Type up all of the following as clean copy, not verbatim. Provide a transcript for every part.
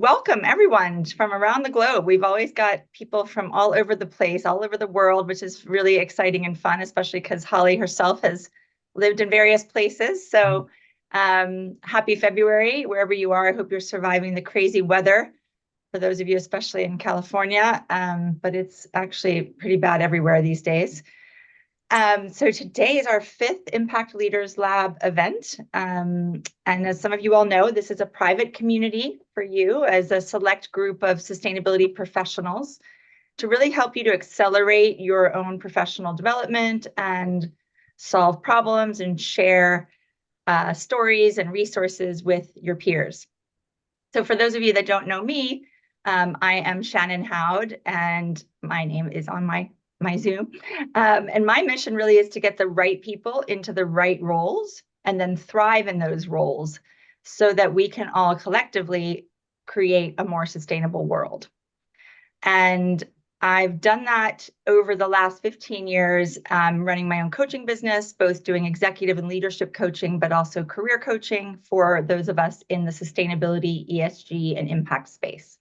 welcome everyone from around the globe. We've always got people from all over the place, all over the world, which is really exciting and fun, especially because Holley herself has lived in various places. So happy February, wherever you are. I hope you're surviving the crazy weather, for those of you, especially in California, but it's actually pretty bad everywhere these days. So today is our fifth Impact Leaders Lab event. And as some of you all know, this is a private community for you as a select group of sustainability professionals to really help you to accelerate your own professional development and solve problems and share stories and resources with your peers. So for those of you that don't know me, I am Shannon Howd, and my name is on my Zoom. And my mission really is to get the right people into the right roles and then thrive in those roles so that we can all collectively create a more sustainable world. And I've done that over the last 15 years, running my own coaching business, both doing executive and leadership coaching, but also career coaching for those of us in the sustainability, ESG, and impact space.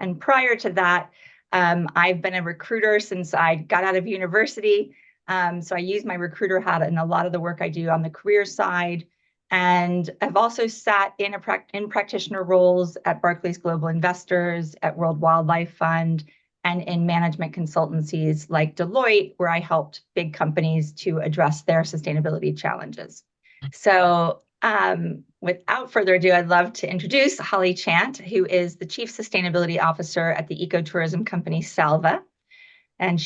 And prior to that, I've been a recruiter since I got out of university. So I use my recruiter hat in a lot of the work I do on the career side. And I've also sat in practitioner roles at Barclays Global Investors, at World Wildlife Fund, and in management consultancies like Deloitte, where I helped big companies to address their sustainability challenges. So without further ado, I'd love to introduce Holley Chant, who is the Chief Sustainability Officer at the ecotourism company Salva. And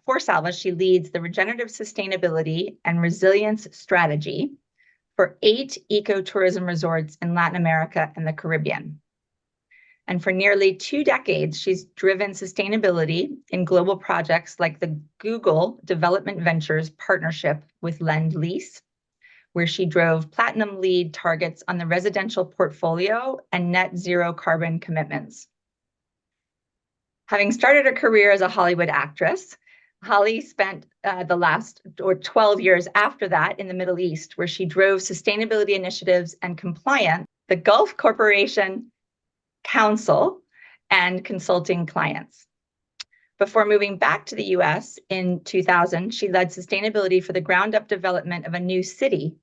for Salva, she leads the regenerative sustainability and resilience strategy for 8 ecotourism resorts in Latin America and the Caribbean. And for nearly 2 decades, she's driven sustainability in global projects like the Google Development Ventures partnership with Lend Lease, where she drove platinum lead targets on the residential portfolio and net zero carbon commitments. Having started her career as a Hollywood actress, Holley spent the last 12 years after that in the Middle East, where she drove sustainability initiatives and compliance, the Gulf Corporation Council, and consulting clients. Before moving back to the US in 2000, she led sustainability for the ground-up development of a new city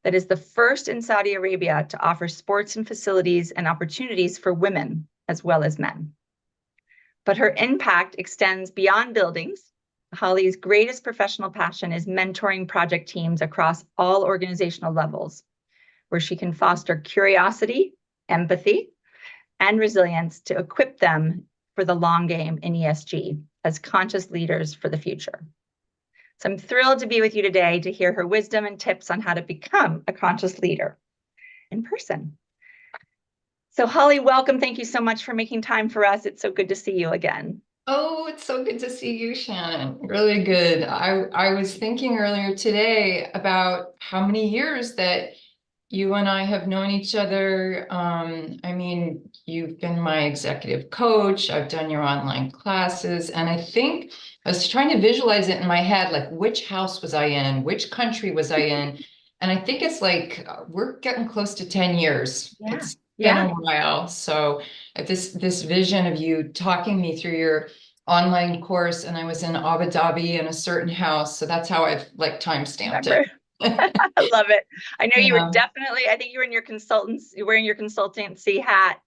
that is the first in Saudi Arabia to offer sports and facilities and opportunities for women as well as men. But her impact extends beyond buildings. Holley's greatest professional passion is mentoring project teams across all organizational levels, where she can foster curiosity, empathy, and resilience to equip them for the long game in ESG as conscious leaders for the future. So I'm thrilled to be with you today to hear her wisdom and tips on how to become a conscious leader in person. So Holley, welcome. Thank you so much for making time for us. It's so good to see you again. Oh, it's so good to see you, Shannon. Really good. I was thinking earlier today about how many years that you and I have known each other. I mean, you've been my executive coach. I've done your online classes. And I think I was trying to visualize it in my head, like which house was I in? Which country was I in? And I think it's like we're getting close to 10 years. Yeah. It's been a while. So this vision of you talking me through your online course, and I was in Abu Dhabi in a certain house. So that's how I've like time-stamped it. I love it. I know you were Yeah. definitely, I think you were in your wearing your consultancy hat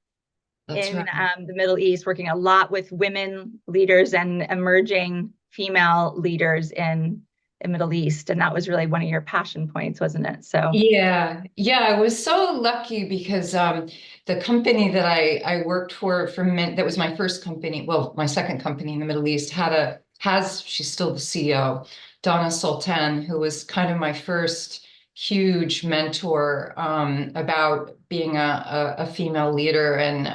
That's in right. the Middle East, working a lot with women leaders and emerging female leaders in the Middle East. And that was really one of your passion points, wasn't it? So Yeah, I was so lucky because the company that I worked for that was my first company, well, my second company in the Middle East she's still the CEO, Donna Sultan, who was kind of my first huge mentor about being a female leader. And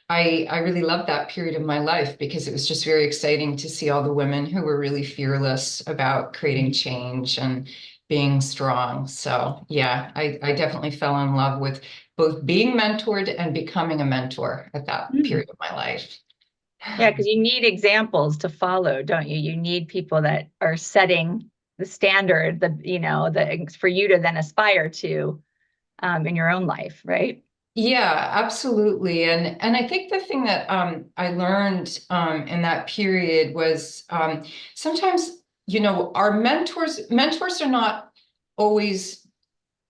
I really loved that period of my life because it was just very exciting to see all the women who were really fearless about creating change and being strong. So yeah, I definitely fell in love with both being mentored and becoming a mentor at that period of my life. yeah, because you need examples to follow, don't you? You need people that are setting the standard, for you to then aspire to in your own life, right? Yeah, absolutely. And I think the thing that I learned in that period was sometimes, our mentors are not always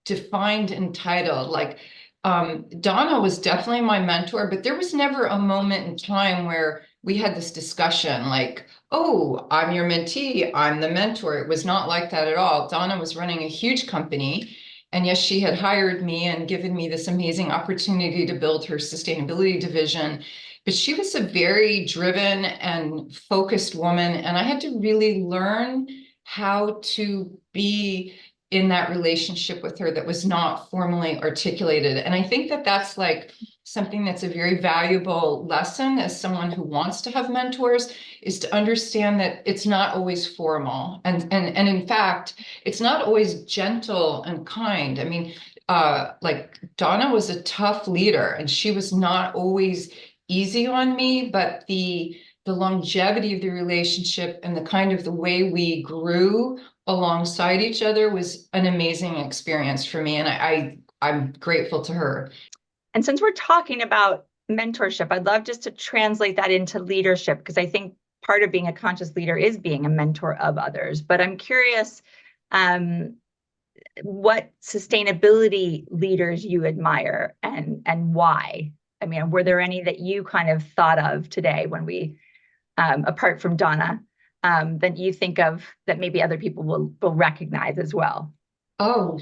defined and titled. Like Donna was definitely my mentor, but there was never a moment in time where we had this discussion like, oh, I'm your mentee, I'm the mentor. It was not like that at all. Donna was running a huge company. And yes, she had hired me and given me this amazing opportunity to build her sustainability division. But she was a very driven and focused woman. And I had to really learn how to be in that relationship with her that was not formally articulated. And I think that that's like something that's a very valuable lesson as someone who wants to have mentors, is to understand that it's not always formal. And in fact, it's not always gentle and kind. I mean, like Donna was a tough leader and she was not always easy on me, but the longevity of the relationship and the kind of the way we grew alongside each other was an amazing experience for me. And I'm grateful to her. And since we're talking about mentorship, I'd love just to translate that into leadership, because I think part of being a conscious leader is being a mentor of others. But I'm curious, um, what sustainability leaders you admire and why. I mean, were there any that you kind of thought of today when we, apart from Donna, that you think of that maybe other people will recognize as well? Oh,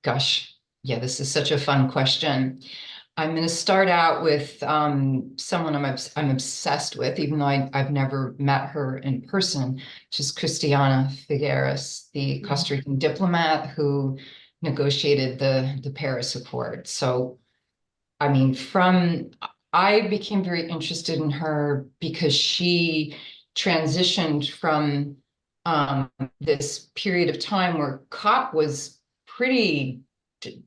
gosh, yeah, this is such a fun question. I'm going to start out with someone I'm obsessed with, even though I've never met her in person, which is Christiana Figueres, the Costa Rican diplomat who negotiated the Paris Accord. So, I mean, I became very interested in her because she transitioned from this period of time where COP was pretty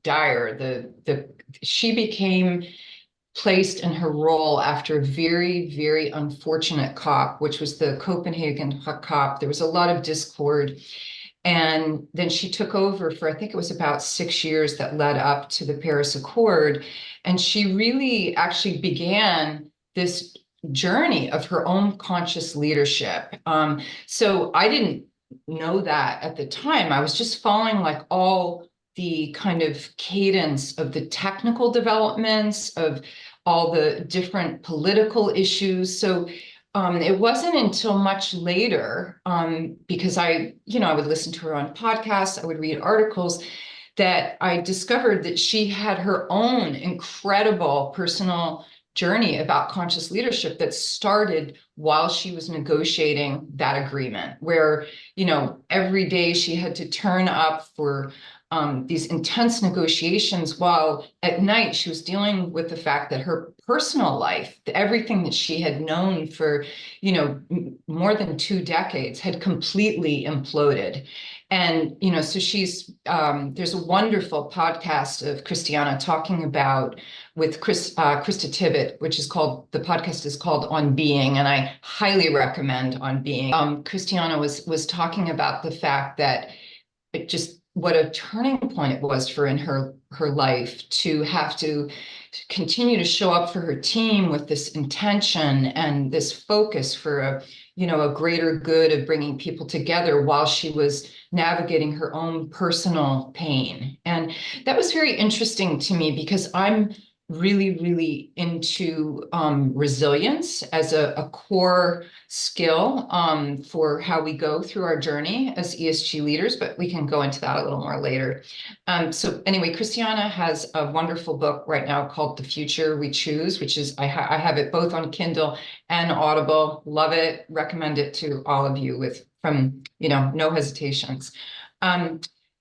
dire. She became placed in her role after a very, very unfortunate COP, which was the Copenhagen COP. There was a lot of discord. And then she took over for, I think it was about 6 years that led up to the Paris Accord. And she really actually began this journey of her own conscious leadership. So I didn't know that at the time. I was just following like all the kind of cadence of the technical developments of all the different political issues. So it wasn't until much later, because I would listen to her on podcasts, I would read articles, that I discovered that she had her own incredible personal journey about conscious leadership that started while she was negotiating that agreement, where, every day she had to turn up for these intense negotiations, while at night she was dealing with the fact that her personal life, everything that she had known for, more than 2 decades, had completely imploded. And, so there's a wonderful podcast of Christiana talking about with Krista Tippett, the podcast is called On Being, and I highly recommend On Being. Christiana was talking about the fact that it just what a turning point it was for in her life to have to continue to show up for her team with this intention and this focus for a greater good of bringing people together while she was navigating her own personal pain. And that was very interesting to me because I'm really, really into resilience as a core skill for how we go through our journey as ESG leaders, but we can go into that a little more later. So anyway, Christiana has a wonderful book right now called The Future We Choose, which is, I have it both on Kindle and Audible. Love it. Recommend it to all of you from no hesitations.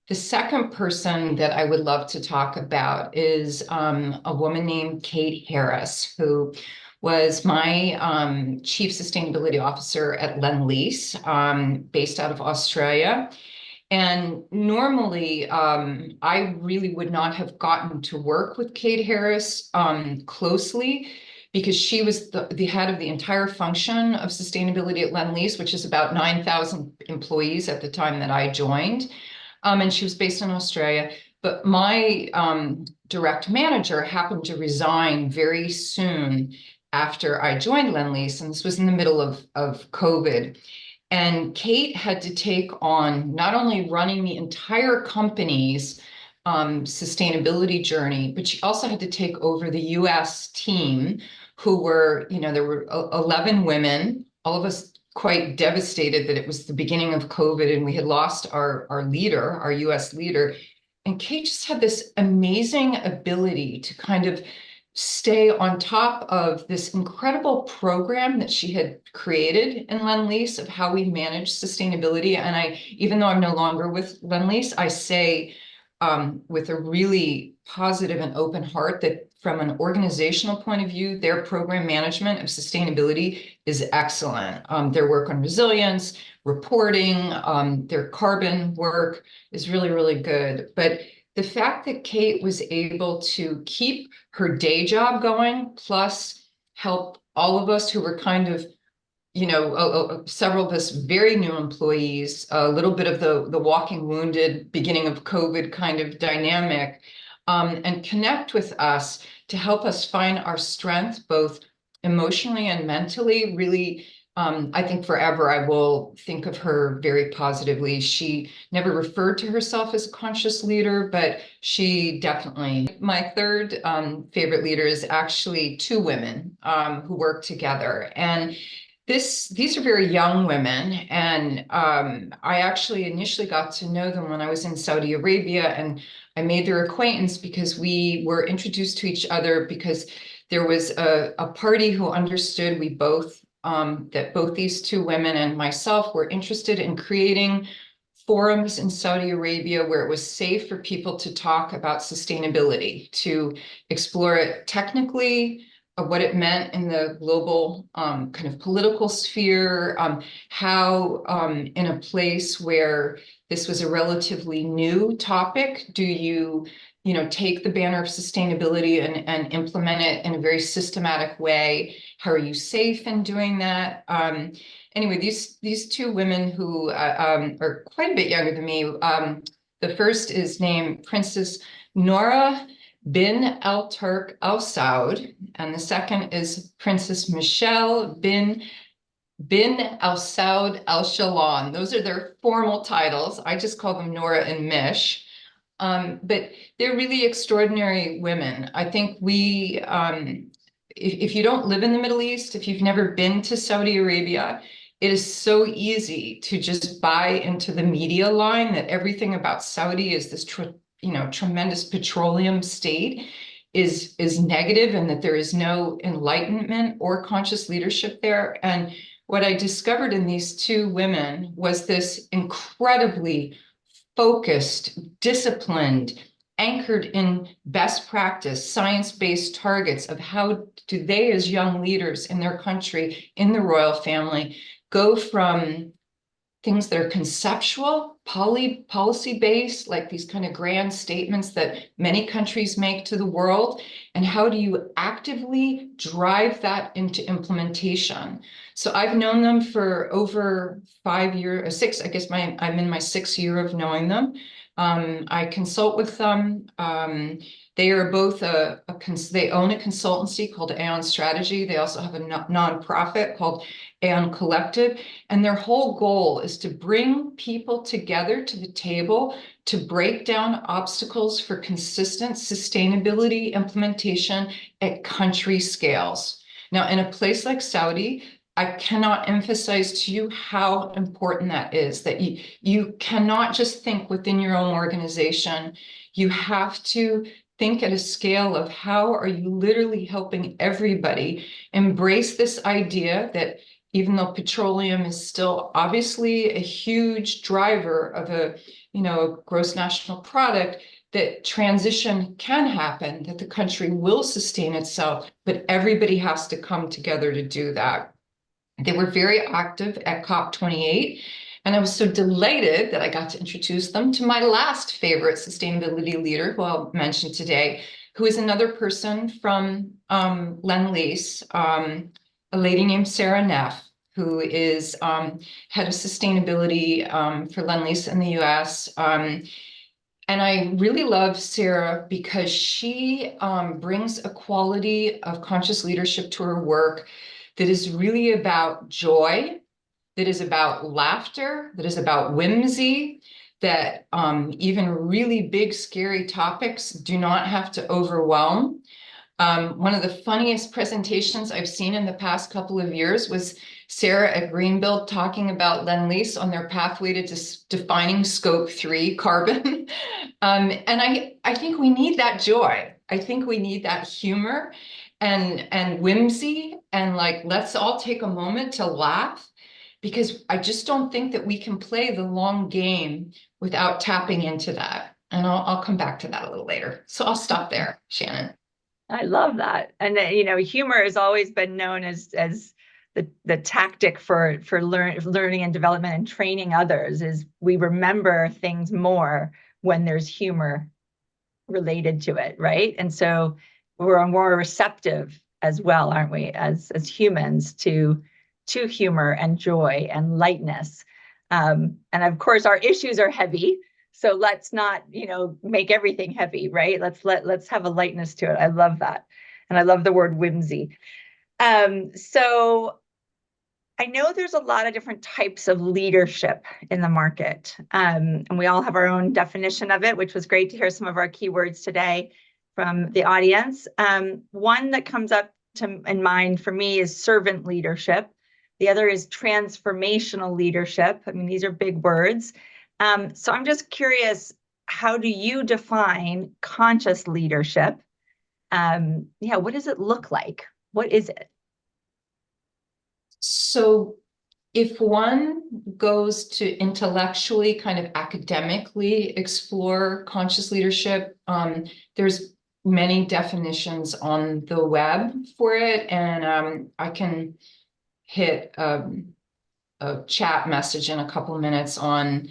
The second person that I would love to talk about is a woman named Kate Harris, who was my chief sustainability officer at Lend-Lease, based out of Australia. And normally, I really would not have gotten to work with Kate Harris closely, because she was the head of the entire function of sustainability at Lend-Lease, which is about 9,000 employees at the time that I joined. And she was based in Australia. But my direct manager happened to resign very soon after I joined Lend-Lease, and this was in the middle of COVID. And Kate had to take on not only running the entire company's sustainability journey, but she also had to take over the US team, who were, there were 11 women, all of us quite devastated that it was the beginning of COVID and we had lost our leader, our US leader. And Kate just had this amazing ability to kind of stay on top of this incredible program that she had created in Lend-Lease of how we manage sustainability. And even though I'm no longer with Lend-Lease, I say with a really positive and open heart that from an organizational point of view, their program management of sustainability is excellent. Their work on resilience, reporting, their carbon work is really, really good. But the fact that Kate was able to keep her day job going, plus help all of us who were kind of, several of us very new employees, a little bit of the walking wounded beginning of COVID kind of dynamic, and connect with us to help us find our strength, both emotionally and mentally, really. I think forever I will think of her very positively. She never referred to herself as a conscious leader, but she definitely. My third favorite leader is actually two women who work together. And these are very young women, and I actually initially got to know them when I was in Saudi Arabia, and I made their acquaintance because we were introduced to each other because there was a party who understood we both that both these two women and myself were interested in creating forums in Saudi Arabia where it was safe for people to talk about sustainability, to explore it technically, what it meant in the global kind of political sphere, how in a place where this was a relatively new topic, do you take the banner of sustainability and implement it in a very systematic way? How are you safe in doing that? Anyway, these two women who are quite a bit younger than me. The first is named Princess Nora bin Al Turk Al Saud, and the second is Princess Michelle bin Al Saud Al Shalon. Those are their formal titles. I just call them Nora and Mish. But they're really extraordinary women. I think if you don't live in the Middle East, if you've never been to Saudi Arabia, it is so easy to just buy into the media line that everything about Saudi is this tremendous petroleum state is negative, and that there is no enlightenment or conscious leadership there. And what I discovered in these two women was this incredibly focused, disciplined, anchored in best practice, science-based targets of how do they, as young leaders in their country, in the royal family, go from things that are conceptual, policy-based, like these kind of grand statements that many countries make to the world, and how do you actively drive that into implementation? So I've known them for over 5 years, six, I guess I'm in my 6th year of knowing them. I consult with them. They are both they own a consultancy called Aon Strategy. They also have a nonprofit called Aon Collective. And their whole goal is to bring people together to the table to break down obstacles for consistent sustainability implementation at country scales. Now, in a place like Saudi, I cannot emphasize to you how important that is, that you cannot just think within your own organization. You have to think at a scale of how are you literally helping everybody embrace this idea that even though petroleum is still obviously a huge driver of a gross national product, that transition can happen, that the country will sustain itself, but everybody has to come together to do that. They were very active at COP28, and I was so delighted that I got to introduce them to my last favorite sustainability leader, who I'll mention today, who is another person from Lend-Lease, a lady named Sarah Neff, who is head of sustainability for Lend-Lease in the US. And I really love Sarah because she brings a quality of conscious leadership to her work that is really about joy, that is about laughter, that is about whimsy, that even really big, scary topics do not have to overwhelm. One of the funniest presentations I've seen in the past couple of years was Sarah at Greenbuild talking about Lend-Lease on their pathway to defining scope 3 carbon. And I think we need that joy. I think we need that humor and whimsy, and like, let's all take a moment to laugh, because I just don't think that we can play the long game without tapping into that. And I'll come back to that a little later. So I'll stop there, Shannon. I love that. And you know, humor has always been known as the tactic for learning and development and training others. Is we remember things more when there's humor related to it, right? And so we're more receptive as well, aren't we, as humans, to humor and joy and lightness. And of course, our issues are heavy. So let's not, you know, make everything heavy, right? Let's have a lightness to it. I love that. And I love the word whimsy. So I know there's a lot of different types of leadership in the market, and we all have our own definition of it, which was great to hear some of our keywords today from the audience. One that comes up in mind for me is servant leadership. The other is transformational leadership. I mean, these are big words. So I'm just curious, how do you define conscious leadership? Yeah, what does it look like? What is it? So if one goes to intellectually, kind of academically explore conscious leadership, there's many definitions on the web for it. And I can hit a chat message in a couple of minutes on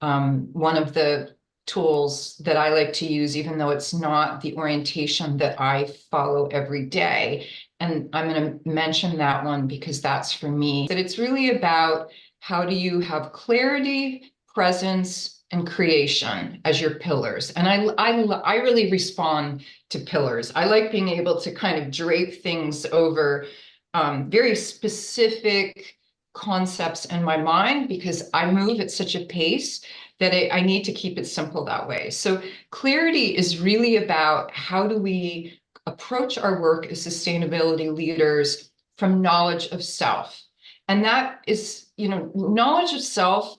one of the tools that I like to use, even though it's not the orientation that I follow every day. And I'm going to mention that one because that's for me. That it's really about how do you have clarity, presence, and creation as your pillars. And I really respond to pillars. I like being able to kind of drape things over very specific concepts in my mind, because I move at such a pace that I need to keep it simple that way. So clarity is really about how do we approach our work as sustainability leaders from knowledge of self. And that is, you know, knowledge of self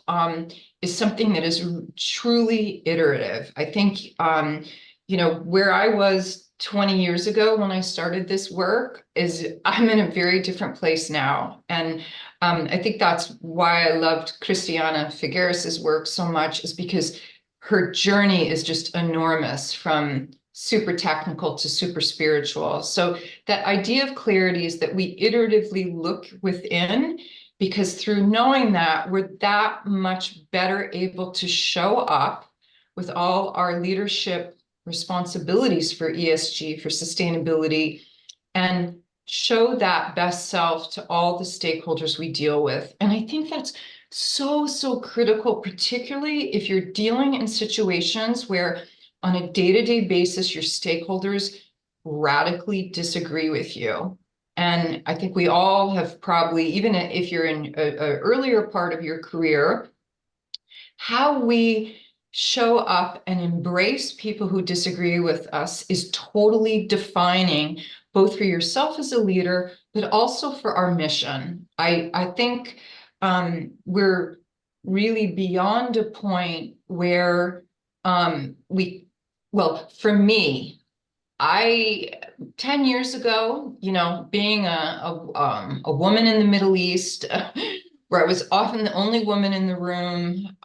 is something that is truly iterative. I think, you know, where I was 20 years ago when I started this work is I'm in a very different place now. And I think that's why I loved Christiana Figueres's work so much, is because her journey is just enormous, from super technical to super spiritual. So that idea of clarity is that we iteratively look within, because through knowing that, we're that much better able to show up with all our leadership responsibilities for ESG, for sustainability, and show that best self to all the stakeholders we deal with. And I think that's so critical, particularly if you're dealing in situations where on a day-to-day basis, your stakeholders radically disagree with you. And I think we all have probably, even if you're in an earlier part of your career, how we show up and embrace people who disagree with us is totally defining, both for yourself as a leader, but also for our mission. I think we're really beyond a point where well, for me, 10 years ago, you know, being a woman in the Middle East, where I was often the only woman in the room,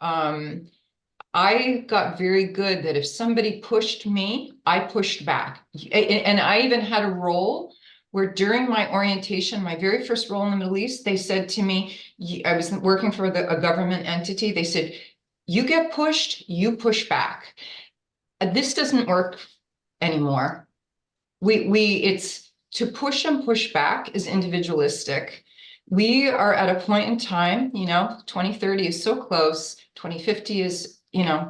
I got very good that if somebody pushed me, I pushed back. And I even had a role where during my orientation, my very first role in the Middle East, they said to me, I was working for a government entity. They said, you get pushed, you push back. This doesn't work anymore. It's to push and push back is individualistic. We are at a point in time, you know, 2030 is so close, 2050 is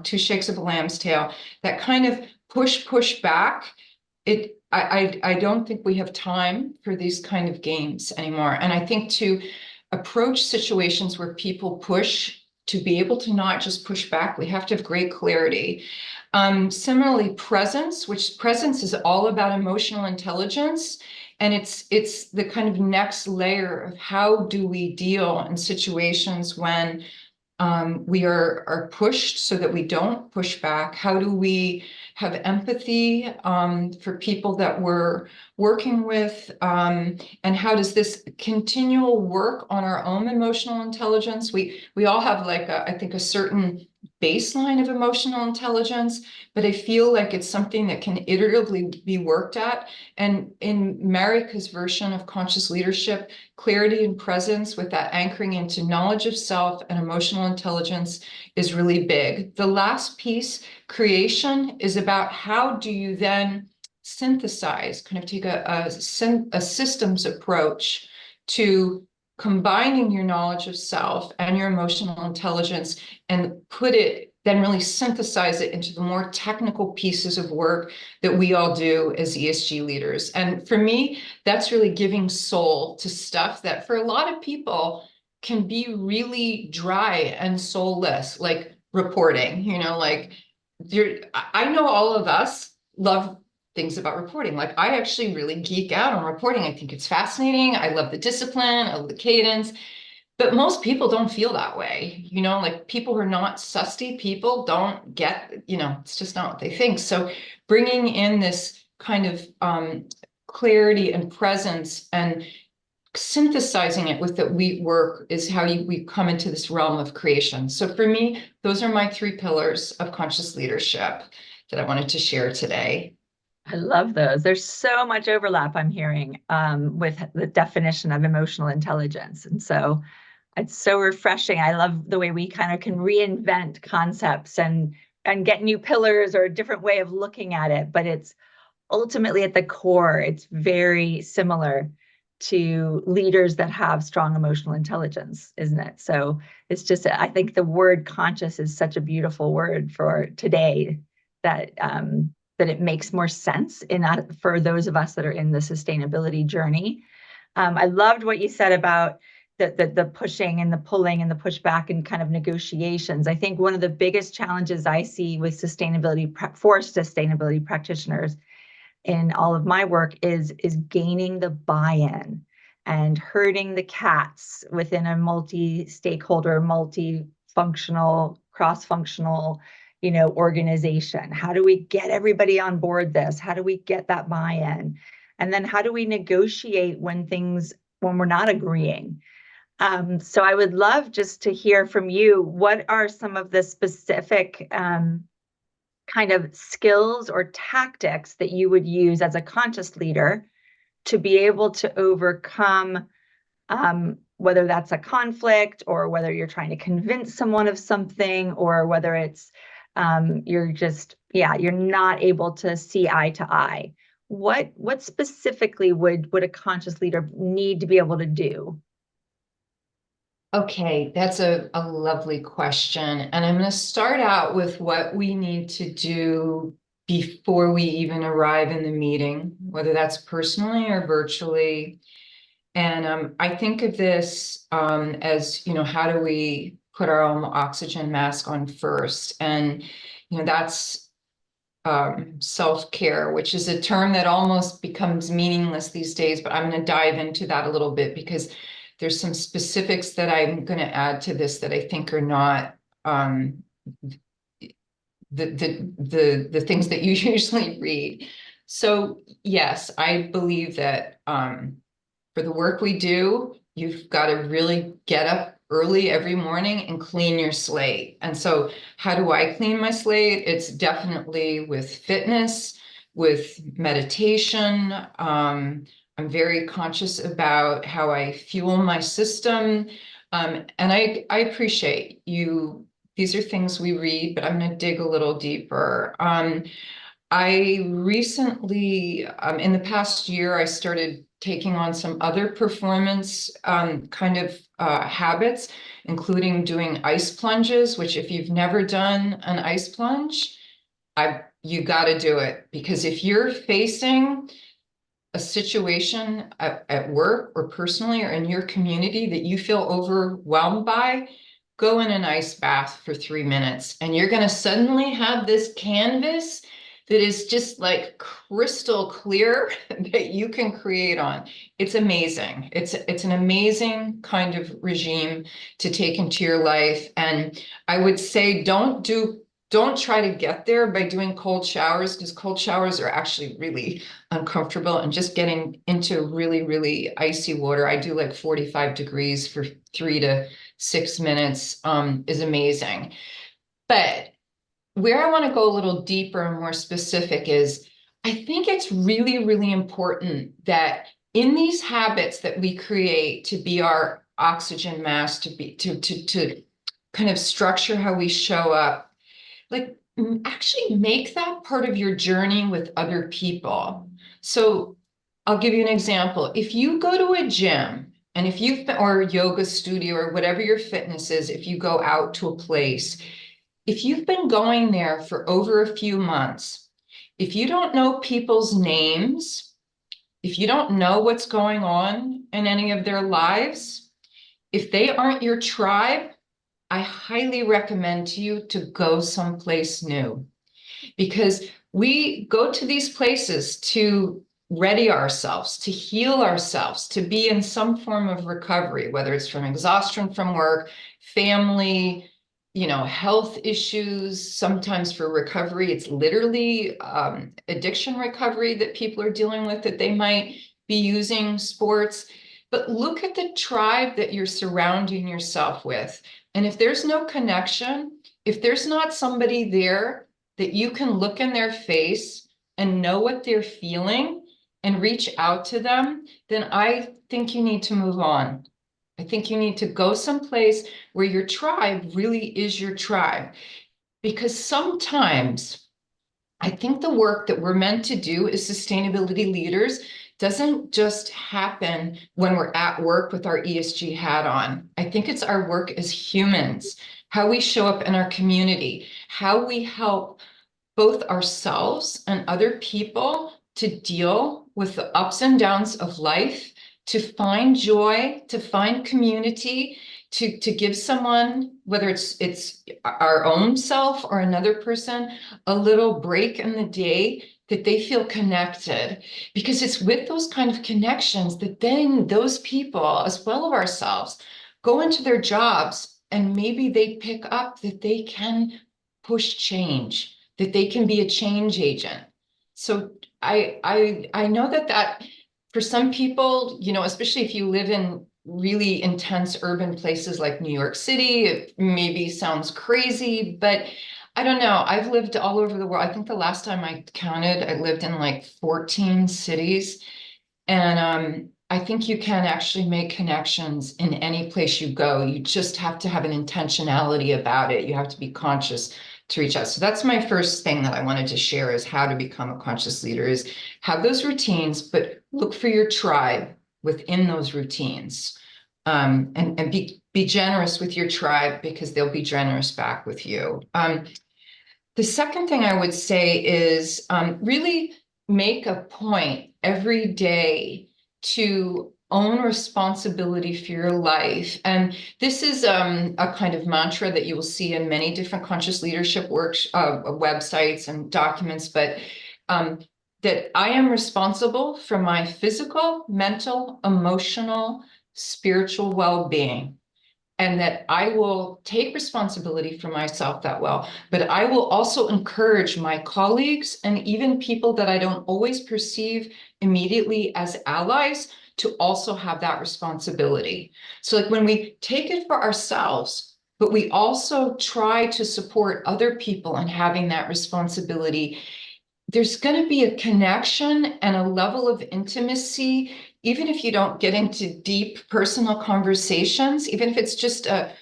two shakes of a lamb's tail, that kind of push back. I don't think we have time for these kind of games anymore. And I think to approach situations where people push, to be able to not just push back, we have to have great clarity. Similarly, which presence is all about emotional intelligence. And it's the kind of next layer of how do we deal in situations when we are pushed so that we don't push back? How do we have empathy for people that we're working with? And how does this continual work on our own emotional intelligence? We all have I think a certain baseline of emotional intelligence, but I feel like it's something that can iteratively be worked at. And in Marika's version of conscious leadership, clarity and presence with that anchoring into knowledge of self and emotional intelligence is really big. The last piece, creation, is about how do you then synthesize, kind of take a systems approach to combining your knowledge of self and your emotional intelligence and then really synthesize it into the more technical pieces of work that we all do as ESG leaders. And for me, that's really giving soul to stuff that for a lot of people can be really dry and soulless, like reporting, I know all of us love things about reporting. Like I actually really geek out on reporting. I think it's fascinating. I love the discipline, I love the cadence. But most people don't feel that way, like people who are not susty people don't get, it's just not what they think. So bringing in this kind of clarity and presence and synthesizing it with that we work is how we come into this realm of creation. So for me, those are my 3 pillars of conscious leadership that I wanted to share today. I love those. There's so much overlap I'm hearing with the definition of emotional intelligence. And so it's so refreshing. I love the way we kind of can reinvent concepts and get new pillars or a different way of looking at it. But it's ultimately at the core, it's very similar to leaders that have strong emotional intelligence, isn't it? So it's just, I think the word conscious is such a beautiful word for today that that it makes more sense for those of us that are in the sustainability journey. I loved what you said about the pushing and the pulling and the pushback and kind of negotiations. I think one of the biggest challenges I see with for sustainability practitioners in all of my work is gaining the buy-in and herding the cats within a multi-stakeholder, multi-functional, cross-functional, organization. How do we get everybody on board this? How do we get that buy-in? And then how do we negotiate when we're not agreeing? So I would love just to hear from you, what are some of the specific kind of skills or tactics that you would use as a conscious leader to be able to overcome whether that's a conflict or whether you're trying to convince someone of something, or whether it's you're not able to see eye to eye. What specifically would a conscious leader need to be able to do? Okay, that's a lovely question. And I'm going to start out with what we need to do before we even arrive in the meeting, whether that's personally or virtually. And I think of this as, how do we put our own oxygen mask on first? And, that's self-care, which is a term that almost becomes meaningless these days, but I'm going to dive into that a little bit because there's some specifics that I'm going to add to this that I think are not the things that you usually read. So yes, I believe that for the work we do, you've got to really get up early every morning and clean your slate. And so how do I clean my slate? It's definitely with fitness, with meditation. I'm very conscious about how I fuel my system. And I appreciate you. These are things we read, but I'm going to dig a little deeper. I recently, in the past year, I started taking on some other performance kind of habits, including doing ice plunges, which if you've never done an ice plunge, you got to do it, because if you're facing a situation at work or personally or in your community that you feel overwhelmed by, go in an ice bath for 3 minutes and you're going to suddenly have this canvas that is just like crystal clear that you can create on. It's amazing. It's an amazing kind of regime to take into your life. And I would say don't try to get there by doing cold showers, because cold showers are actually really uncomfortable, and just getting into really, really icy water. I do like 45 degrees for 3 to 6 minutes is amazing. But where I want to go a little deeper and more specific is I think it's really, really important that in these habits that we create to be our oxygen mask, to kind of structure how we show up, like actually make that part of your journey with other people. So I'll give you an example. If you go to a gym and if you've been, or a yoga studio or whatever your fitness is, if you go out to a place, if you've been going there for over a few months, if you don't know people's names, if you don't know what's going on in any of their lives, if they aren't your tribe, I highly recommend to you to go someplace new, because we go to these places to ready ourselves, to heal ourselves, to be in some form of recovery, whether it's from exhaustion from work, family, health issues. Sometimes for recovery, it's literally addiction recovery that people are dealing with, that they might be using sports. But look at the tribe that you're surrounding yourself with. And if there's no connection, if there's not somebody there that you can look in their face and know what they're feeling and reach out to them, then I think you need to move on. I think you need to go someplace where your tribe really is your tribe. Because sometimes I think the work that we're meant to do as sustainability leaders doesn't just happen when we're at work with our ESG hat on. I think it's our work as humans, how we show up in our community, how we help both ourselves and other people to deal with the ups and downs of life, to find joy, to find community, to give someone, whether it's our own self or another person, a little break in the day that they feel connected. Because it's with those kind of connections that then those people, as well of ourselves, go into their jobs and maybe they pick up that they can push change, that they can be a change agent. So I know that for some people, especially if you live in really intense urban places like New York City, it maybe sounds crazy, but I don't know. I've lived all over the world. I think the last time I counted, I lived in like 14 cities. And I think you can actually make connections in any place you go. You just have to have an intentionality about it. You have to be conscious to reach out. So that's my first thing that I wanted to share, is how to become a conscious leader, is have those routines, but look for your tribe within those routines. And be generous with your tribe, because they'll be generous back with you. The second thing I would say is really make a point every day to own responsibility for your life. And this is a kind of mantra that you will see in many different conscious leadership works, websites and documents, but that I am responsible for my physical, mental, emotional, spiritual well-being, and that I will take responsibility for myself that well, but I will also encourage my colleagues and even people that I don't always perceive immediately as allies to also have that responsibility. So like when we take it for ourselves, but we also try to support other people in having that responsibility, there's going to be a connection and a level of intimacy, even if you don't get into deep personal conversations, even if it's just a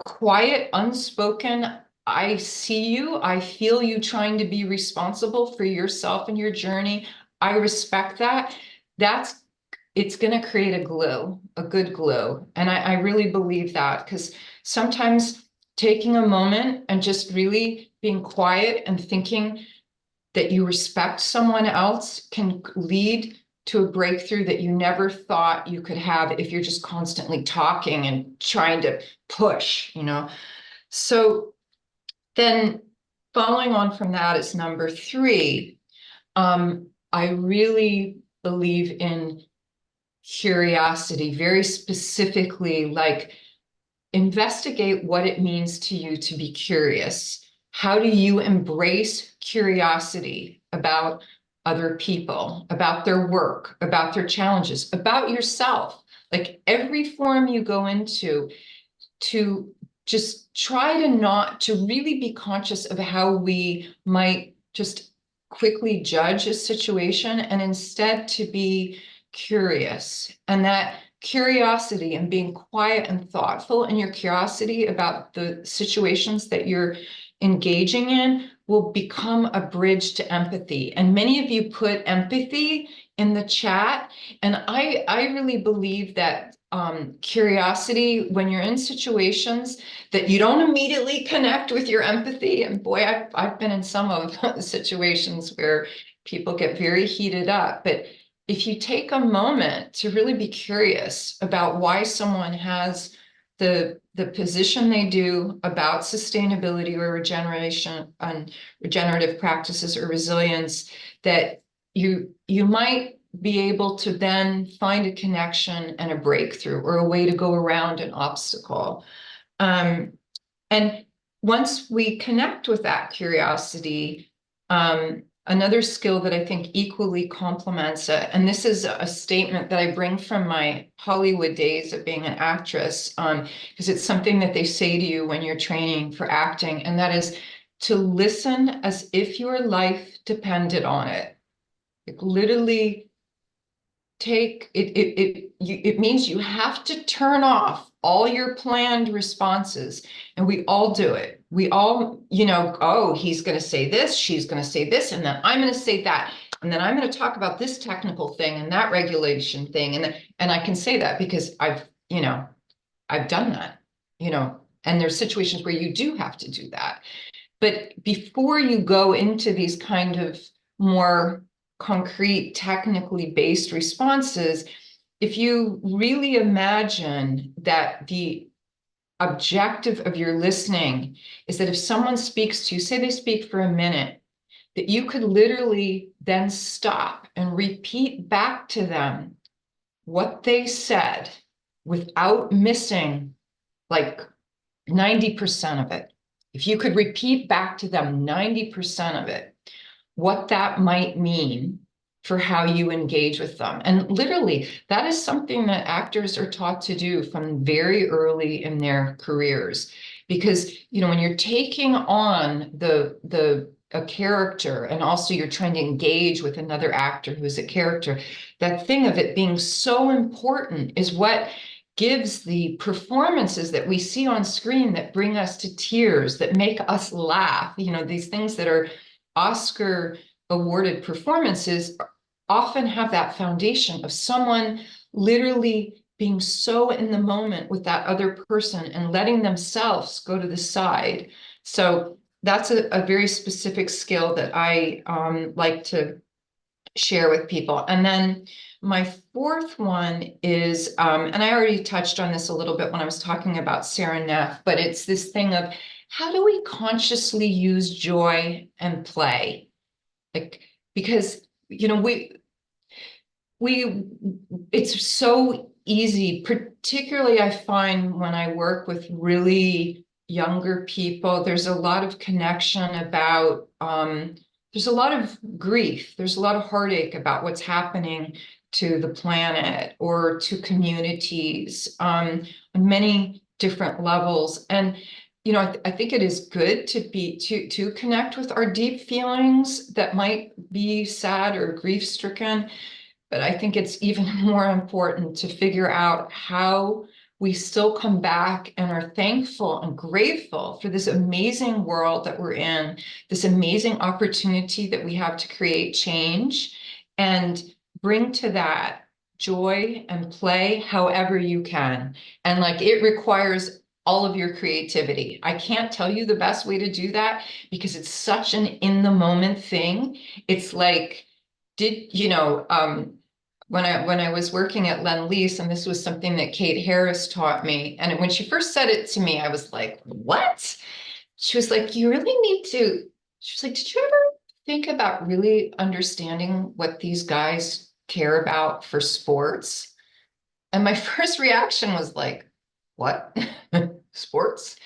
quiet, unspoken, I see you, I feel you trying to be responsible for yourself and your journey. I respect that. That's it's going to create a glue, a good glue. And I really believe that, because sometimes taking a moment and just really being quiet and thinking that you respect someone else can lead to a breakthrough that you never thought you could have if you're just constantly talking and trying to push, you know. So then following on from that is number three. I really believe in curiosity, very specifically, like investigate what it means to you to be curious. How do you embrace curiosity about other people, about their work, about their challenges, about yourself? Like every forum you go into, to just try to not to really be conscious of how we might just quickly judge a situation, and instead to be curious. And that curiosity and being quiet and thoughtful in your curiosity about the situations that you're engaging in will become a bridge to empathy. And many of you put empathy in the chat. And I really believe that curiosity, when you're in situations that you don't immediately connect with your empathy, and boy, I've been in some of the situations where people get very heated up, but if you take a moment to really be curious about why someone has the position they do about sustainability or regeneration and regenerative practices or resilience, that you might be able to then find a connection and a breakthrough or a way to go around an obstacle. And once we connect with that curiosity, another skill that I think equally complements it, and this is a statement that I bring from my Hollywood days of being an actress, because it's something that they say to you when you're training for acting, and that is to listen as if your life depended on it. Like literally take it means you have to turn off all your planned responses, and we all do it. We all, you know, oh, he's going to say this, she's going to say this, and then I'm going to say that, and then I'm going to talk about this technical thing and that regulation thing, and I can say that because I've done that, you know. And there's situations where you do have to do that. But before you go into these kind of more concrete, technically based responses, if you really imagine that the objective of your listening is that if someone speaks to you, say they speak for a minute, that you could literally then stop and repeat back to them what they said without missing like 90% of it. If you could repeat back to them 90% of it, what that might mean for how you engage with them. And literally, that is something that actors are taught to do from very early in their careers. Because, you know, when you're taking on a character, and also you're trying to engage with another actor who's a character, that thing of it being so important is what gives the performances that we see on screen that bring us to tears, that make us laugh. You know, these things that are Oscar awarded performances often have that foundation of someone literally being so in the moment with that other person and letting themselves go to the side. So that's a very specific skill that I like to share with people. And then my fourth one is, and I already touched on this a little bit when I was talking about Sarah Neff, but it's this thing of how do we consciously use joy and play? Like, because, you know, it's so easy, particularly I find when I work with really younger people, there's a lot of connection about, there's a lot of grief, there's a lot of heartache about what's happening to the planet or to communities, on many different levels. And you know, I think it is good to connect with our deep feelings that might be sad or grief stricken. But I think it's even more important to figure out how we still come back and are thankful and grateful for this amazing world that we're in, this amazing opportunity that we have to create change and bring to that joy and play however you can. And like it requires all of your creativity. I can't tell you the best way to do that because it's such an in the moment thing. It's like, when I was working at Lend-Lease, and this was something that Kate Harris taught me, and when she first said it to me, I was like, what? She was like, you really need to, she was like, did you ever think about really understanding what these guys care about for sports? And my first reaction was like, what? Sports?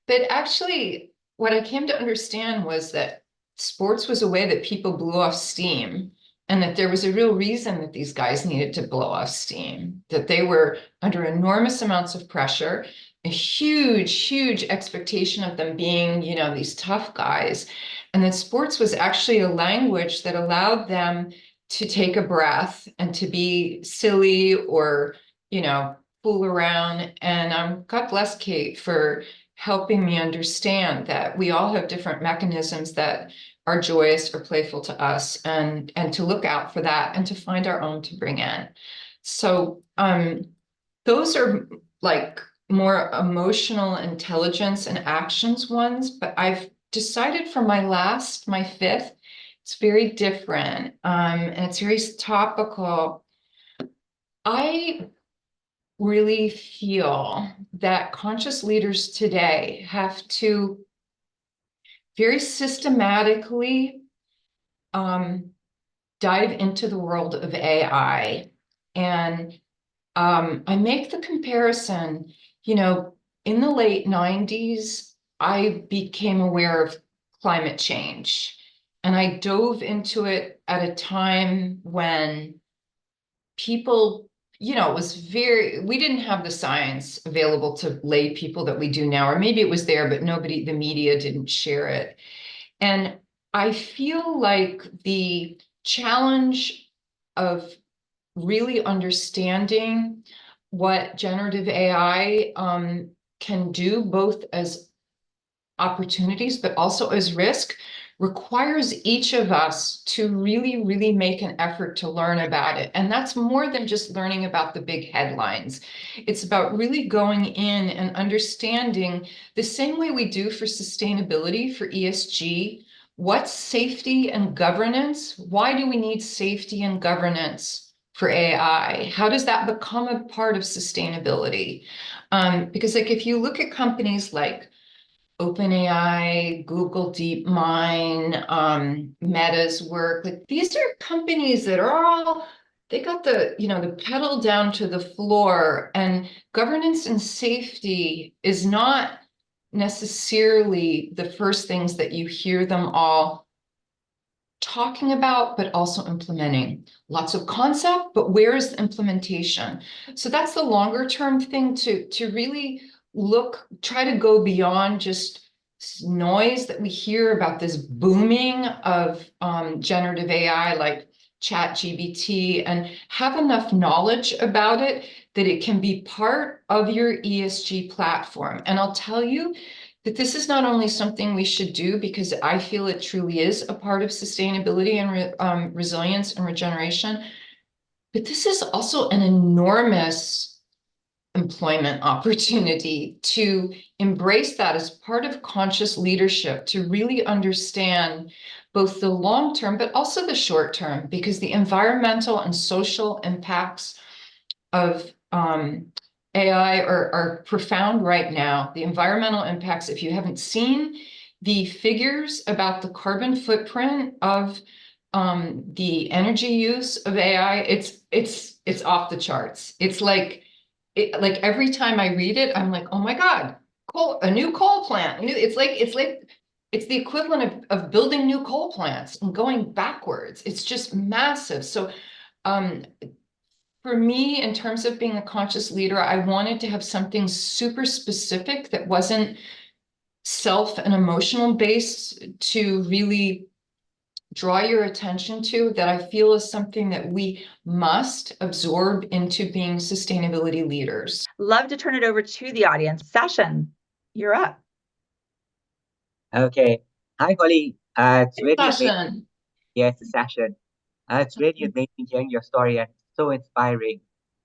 But actually, what I came to understand was that sports was a way that people blew off steam, and that there was a real reason that these guys needed to blow off steam, that they were under enormous amounts of pressure, a huge, huge expectation of them being, these tough guys. And that sports was actually a language that allowed them to take a breath and to be silly or, fool around. And God bless Kate for helping me understand that we all have different mechanisms that are joyous or playful to us, and to look out for that and to find our own to bring in. So those are like more emotional intelligence and actions ones, but I've decided for my fifth, it's very different, and it's very topical. I really feel that conscious leaders today have to very systematically dive into the world of AI. And I make the comparison, in the late 90s, I became aware of climate change. And I dove into it at a time when people, it was we didn't have the science available to lay people that we do now, or maybe it was there, but the media didn't share it. And I feel like the challenge of really understanding what generative AI can do, both as opportunities, but also as risk, requires each of us to really, really make an effort to learn about it. And that's more than just learning about the big headlines. It's about really going in and understanding, the same way we do for sustainability, for ESG, what's safety and governance? Why do we need safety and governance for AI? How does that become a part of sustainability? Because like if you look at companies like OpenAI, Google DeepMind, Meta's work, like these are companies that are all, they got the pedal down to the floor, and governance and safety is not necessarily the first things that you hear them all talking about, but also implementing. Lots of concept, but where is the implementation? So that's the longer term thing, to really try to go beyond just noise that we hear about this booming of generative AI like ChatGPT, and have enough knowledge about it that it can be part of your ESG platform. And I'll tell you that this is not only something we should do because I feel it truly is a part of sustainability and resilience and regeneration, but this is also an enormous employment opportunity to embrace that as part of conscious leadership, to really understand both the long term, but also the short term, because the environmental and social impacts of AI are profound right now. The environmental impacts, if you haven't seen the figures about the carbon footprint of the energy use of AI, it's off the charts. It's like every time I read it, I'm like, oh my God, a new coal plant. It's the equivalent of building new coal plants and going backwards. It's just massive. So for me, in terms of being a conscious leader, I wanted to have something super specific that wasn't self and emotional based, to really draw your attention to that I feel is something that we must absorb into being sustainability leaders? Love to turn it over to the audience. Session, you're up. Okay. Hi, Holly. It's Hey, really amazing. Sasha. Yes, the session. It's really amazing hearing your story and so inspiring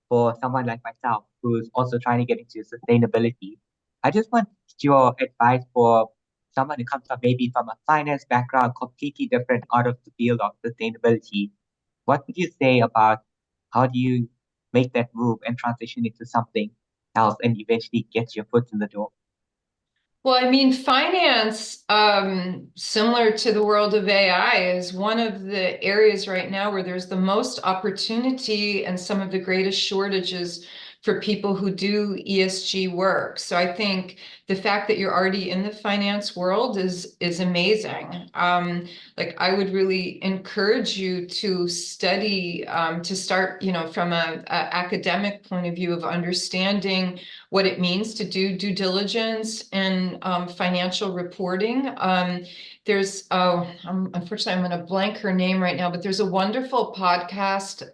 for someone like myself who's also trying to get into sustainability. I just want your advice for someone who comes from maybe from a finance background, completely different out of the field of sustainability. What would you say about how do you make that move and transition into something else and eventually get your foot in the door? Well, I mean, finance, similar to the world of AI, is one of the areas right now where there's the most opportunity and some of the greatest shortages for people who do ESG work. So I think the fact that you're already in the finance world is amazing. Like I would really encourage you to study, to start, from a academic point of view of understanding what it means to do due diligence and financial reporting. Unfortunately, I'm going to blank her name right now, but there's a wonderful podcast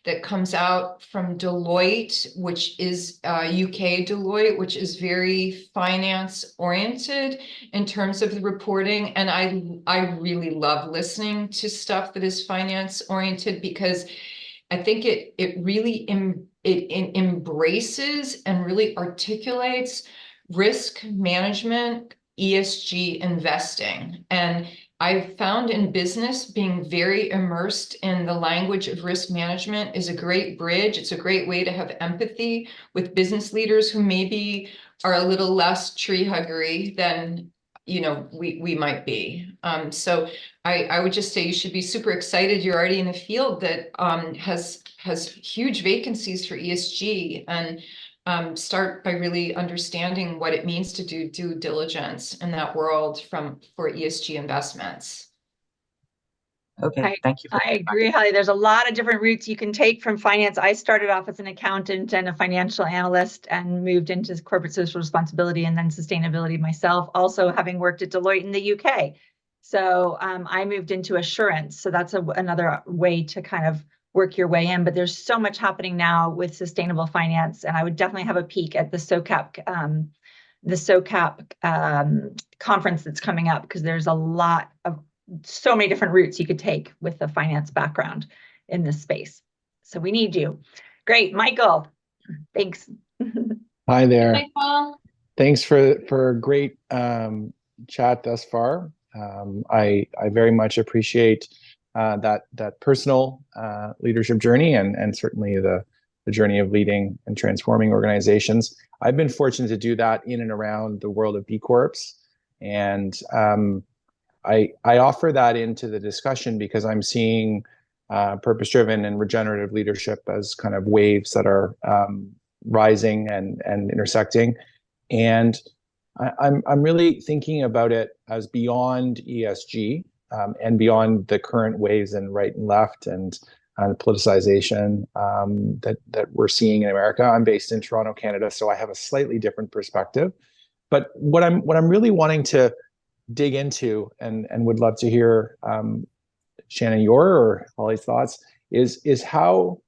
that comes out from Deloitte, which is UK Deloitte, which is very finance oriented in terms of the reporting. And I really love listening to stuff that is finance oriented because I think it really embraces and really articulates risk management, ESG investing. And I've found in business being very immersed in the language of risk management is a great bridge. It's a great way to have empathy with business leaders who maybe are a little less tree huggery than we might be. So I would just say you should be super excited. You're already in a field that has huge vacancies for ESG, and start by really understanding what it means to do due diligence in that world for ESG investments. Okay, I, thank you for I that advice. agree, Holly. There's a lot of different routes you can take from finance. I started off as an accountant and a financial analyst and moved into corporate social responsibility and then sustainability myself, also having worked at Deloitte in the UK. So I moved into assurance. So that's another way to kind of work your way in. But there's so much happening now with sustainable finance. And I would definitely have a peek at the SOCAP conference that's coming up because there's a lot of so many different routes you could take with a finance background in this space. So we need you. Great, Michael. Thanks. Hi there. Hey, Paul. Thanks for a great chat thus far. I very much appreciate that personal leadership journey and certainly the journey of leading and transforming organizations. I've been fortunate to do that in and around the world of B Corps, and I offer that into the discussion because I'm seeing purpose-driven and regenerative leadership as kind of waves that are rising and intersecting. And I'm really thinking about it as beyond ESG and beyond the current waves in right and left and politicization that we're seeing in America. I'm based in Toronto, Canada, so I have a slightly different perspective. But what I'm really wanting to dig into and would love to hear Shannon your or Holly's thoughts is how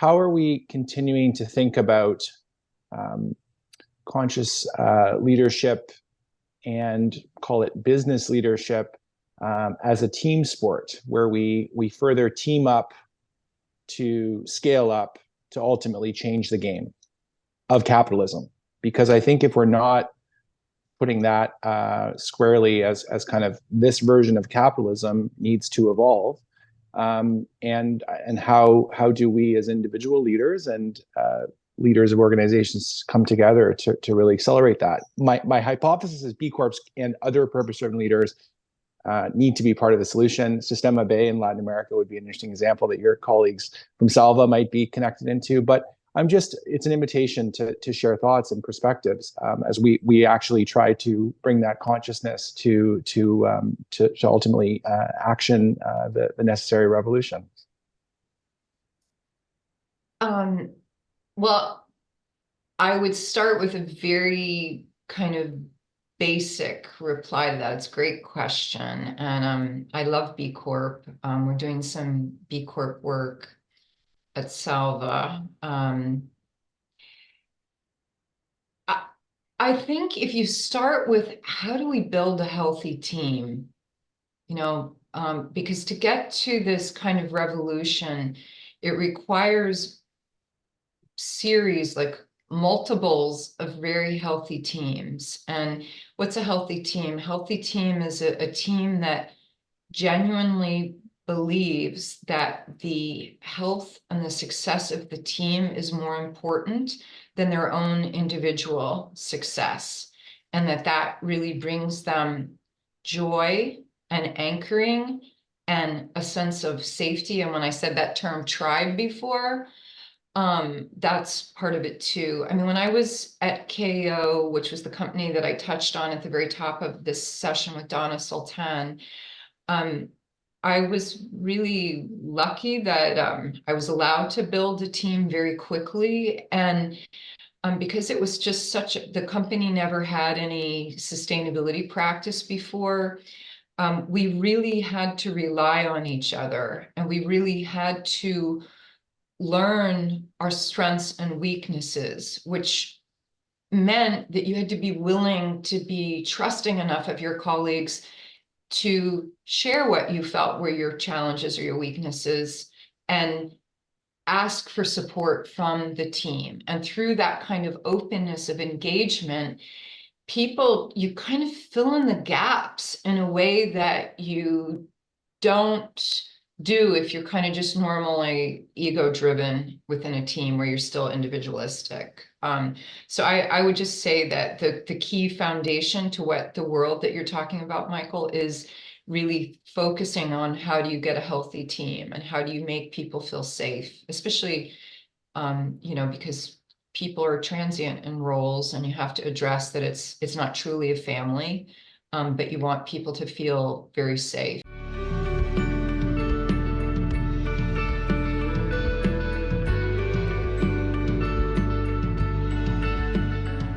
are we continuing to think about conscious leadership and call it business leadership as a team sport where we further team up to scale up to ultimately change the game of capitalism. Because I think if we're not putting that squarely as kind of this version of capitalism needs to evolve, and how do we as individual leaders and leaders of organizations come together to really accelerate that. My hypothesis is B Corps and other purpose-driven leaders need to be part of the solution. Sistema Bay in Latin America would be an interesting example that your colleagues from Salva might be connected into. But it's an invitation to share thoughts and perspectives as we actually try to bring that consciousness to ultimately action the necessary revolution. Well, I would start with a very kind of basic reply to that. It's a great question. And I love B Corp. We're doing some B Corp work at Salva. I think if you start with how do we build a healthy team, because to get to this kind of revolution, it requires series, like multiples of very healthy teams. And what's a healthy team? Healthy team is a team that genuinely believes that the health and the success of the team is more important than their own individual success, and that really brings them joy and anchoring and a sense of safety. And when I said that term tribe before, that's part of it too. I mean, when I was at KO, which was the company that I touched on at the very top of this session with Donna Sultan, I was really lucky that I was allowed to build a team very quickly. And because it was just the company never had any sustainability practice before, we really had to rely on each other, and we really had to learn our strengths and weaknesses, which meant that you had to be willing to be trusting enough of your colleagues to share what you felt were your challenges or your weaknesses, and ask for support from the team. And through that kind of openness of engagement, you kind of fill in the gaps in a way that you don't do if you're kind of just normally ego driven within a team where you're still individualistic. So I would just say that the key foundation to what the world that you're talking about, Michael, is really focusing on how do you get a healthy team and how do you make people feel safe, especially, because people are transient in roles, and you have to address that it's not truly a family, but you want people to feel very safe.